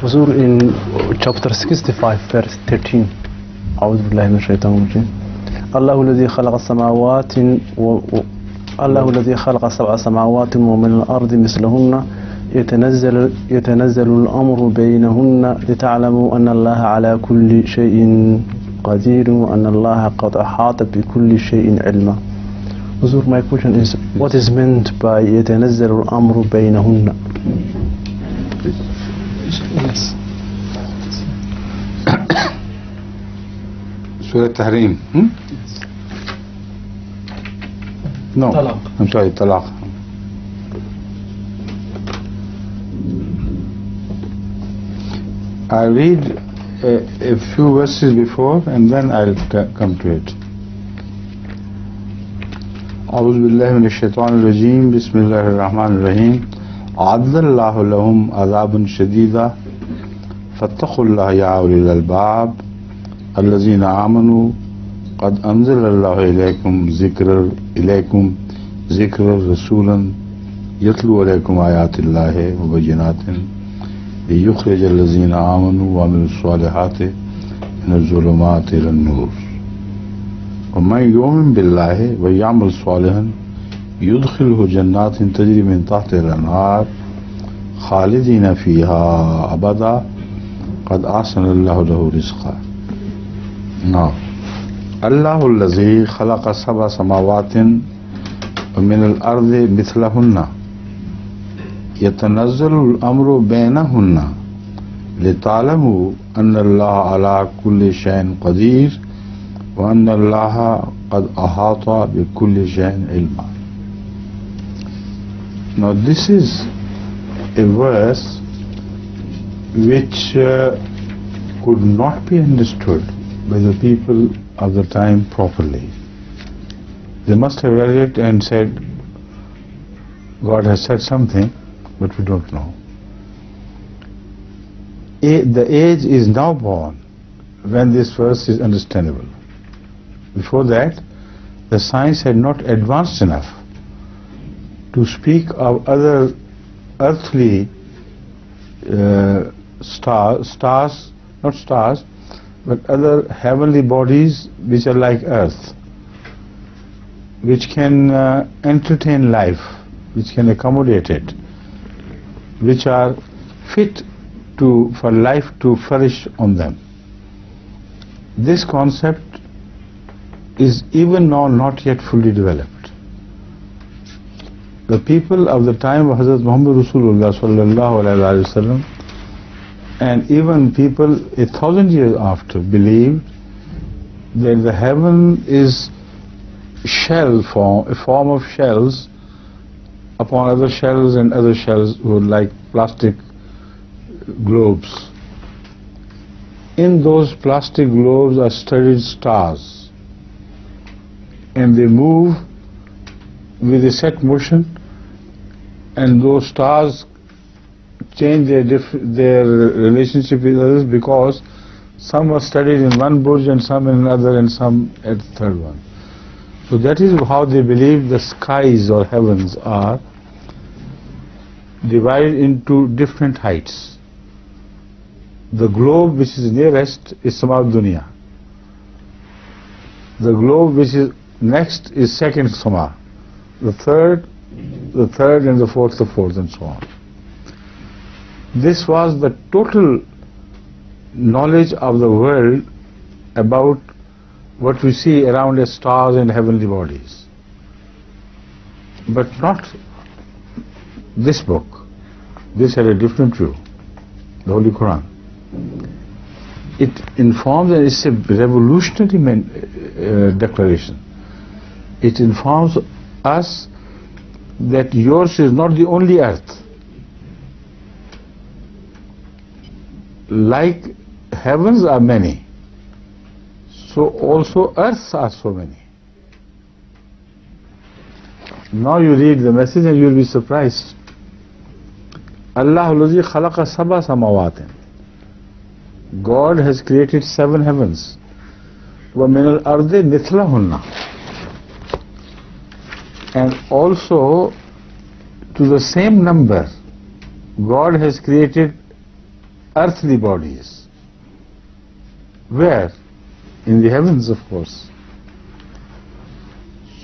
Huzur, in chapter 65 verse 13, أعوذ بالله من الشيطان الرجيم. الله الذي خلق السماوات الله الذي خلق 7 سماوات ومن الأرض مثلهن يتنزل الأمر بينهن لتعلموا أن الله على كل شيء قدير وأن الله قد أحاط بكل شيء علما. Huzur, my question is, what is meant by يتنزل الأمر بينهن? Yes. Surah Tahrim. No, Talaq. I'm sorry, Talaq. I'll read a few verses before and then I'll come to it. أعوذ بالله من الشيطان الرجيم بسم الله الرحمن الرحيم أعد الله لهم عذابا شديدا فاتقوا الله يا أولي الألباب الذين آمنوا قد أنزل الله إليكم ذكرا رسولا يتلو عليكم آيات الله وبينات ليخرج الذين آمنوا وعملوا الصالحات من الظلمات إلى النور ومن يؤمن بالله ويعمل صالحا يدخله جنات تجري من تحتها الأنهار خالدين فيها أبدا قد أحسن الله له رزقا. Now, الله الذي خلق 7 سماوات ومن الأرض مثلهن يتنزل الأمر بينهن لتعلموا أن الله على كل شيء قدير وأن الله قد أحاط بكل شيء علما. Now this is a verse which could not be understood by the people of the time properly. They must have read it and said, God has said something, but we don't know. The age is now born when this verse is understandable. Before that, the science had not advanced enough to speak of other earthly stars, not stars, but other heavenly bodies which are like earth, which can entertain life, which can accommodate it, which are fit for life to flourish on them. This concept is even now not yet fully developed. The people of the time of Hazrat Muhammad Rasulullah sallallahu alaihi wasallam and even people 1,000 years after believed that the heaven is shell form, a form of shells upon other shells, and other shells were like plastic globes. In those plastic globes are studded stars, and they move with a set motion, and those stars change their relationship with others because some are studied in one burj and some in another and some at the third one. So that is how they believe the skies or heavens are divided into different heights. The globe which is nearest is Samad Dunya. The globe which is next is second Sama. The third and the fourth, and so on. This was the total knowledge of the world about what we see around as stars and heavenly bodies. But not this book. This had a different view, the Holy Quran. It informs, and it's a revolutionary declaration. It informs us that yours is not the only earth. Like heavens are many, so also earths are so many. Now you read the message and you will be surprised. Allah الذي خلق 7 سماوات. God has created 7 heavens. وَمِنَ الْأَرْضِ مِثْلَهُنَّ. And also to the same number, God has created earthly bodies. Where? In the heavens, of course.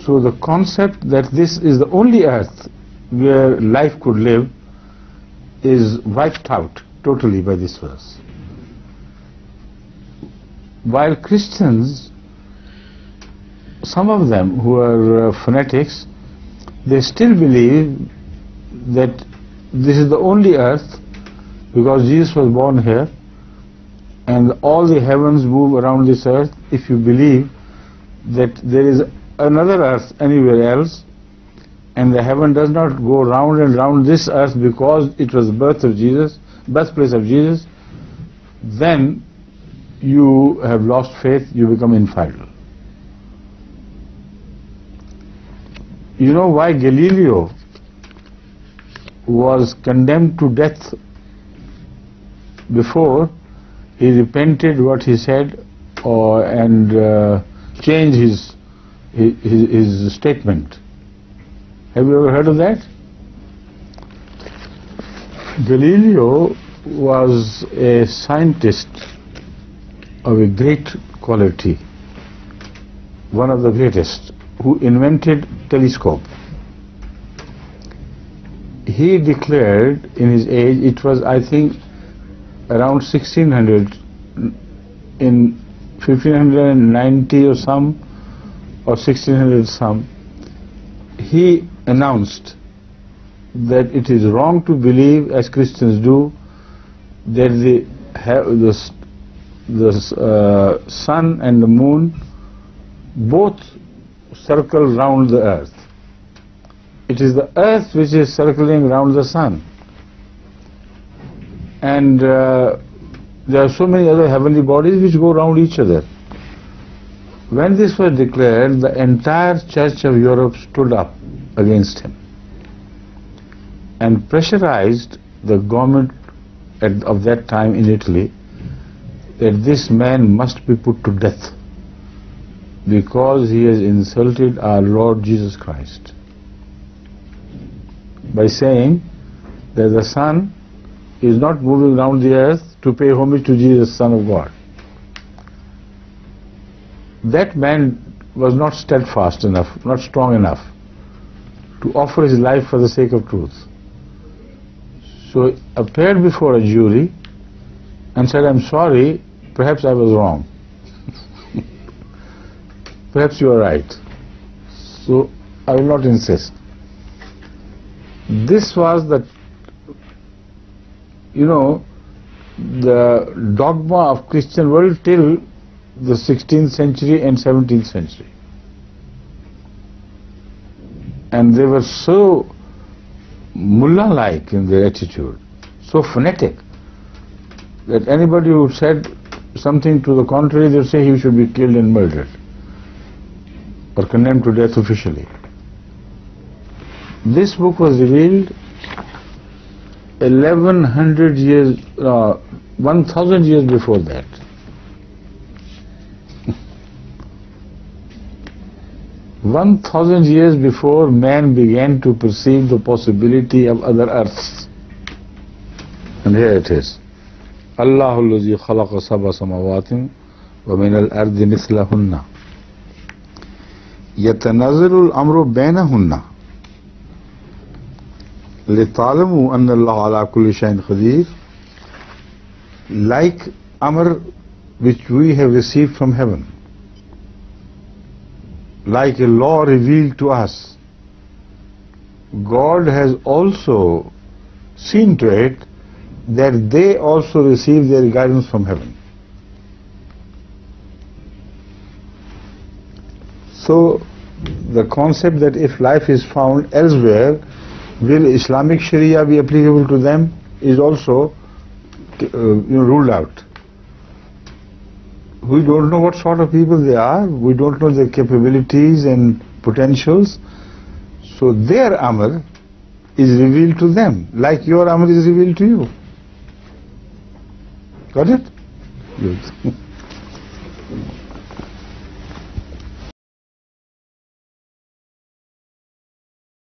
So the concept that this is the only earth where life could live is wiped out totally by this verse. While Christians, some of them who are fanatics, they still believe that this is the only earth because Jesus was born here and all the heavens move around this earth. If you believe that there is another earth anywhere else and the heaven does not go round and round this earth because it was the birthplace of Jesus, then you have lost faith, you become infidel. You know why Galileo was condemned to death before he repented what he said and changed his statement? Have you ever heard of that? Galileo was a scientist of a great quality, one of the greatest, who invented telescope. He declared in his age, it was I think around 1600, in 1590 or some, or 1600 some, he announced that it is wrong to believe, as Christians do, that the sun and the moon both circle round the earth. It is the earth which is circling round the sun. And there are so many other heavenly bodies which go round each other. When this was declared, the entire Church of Europe stood up against him and pressurized the government of that time in Italy that this man must be put to death because he has insulted our Lord Jesus Christ by saying that the sun is not moving around the earth to pay homage to Jesus, Son of God. That man was not steadfast enough, not strong enough to offer his life for the sake of truth. So he appeared before a jury and said, "I'm sorry, perhaps I was wrong. Perhaps you are right. So I will not insist." This was the dogma of Christian world till the 16th century and 17th century. And they were so mullah-like in their attitude, so fanatic, that anybody who said something to the contrary, they would say he should be killed and murdered or condemned to death officially. This book was revealed 1100 years, 1000 years before that. One 1000 years before man began to perceive the possibility of other earths. And here it is. Allahu allazi khalaqa sab'a samawatin wa min al-ardi mithlahunna yatanazzalu al-amru baynahunna lita'lamu anna Allah ala kulli shay'in qadir. Like amr which we have received from heaven, like a law revealed to us, God has also seen to it that they also receive their guidance from heaven. So the concept that if life is found elsewhere, will Islamic Sharia be applicable to them is also ruled out. We don't know what sort of people they are, we don't know their capabilities and potentials, so their amr is revealed to them, like your amr is revealed to you. Got it? Good.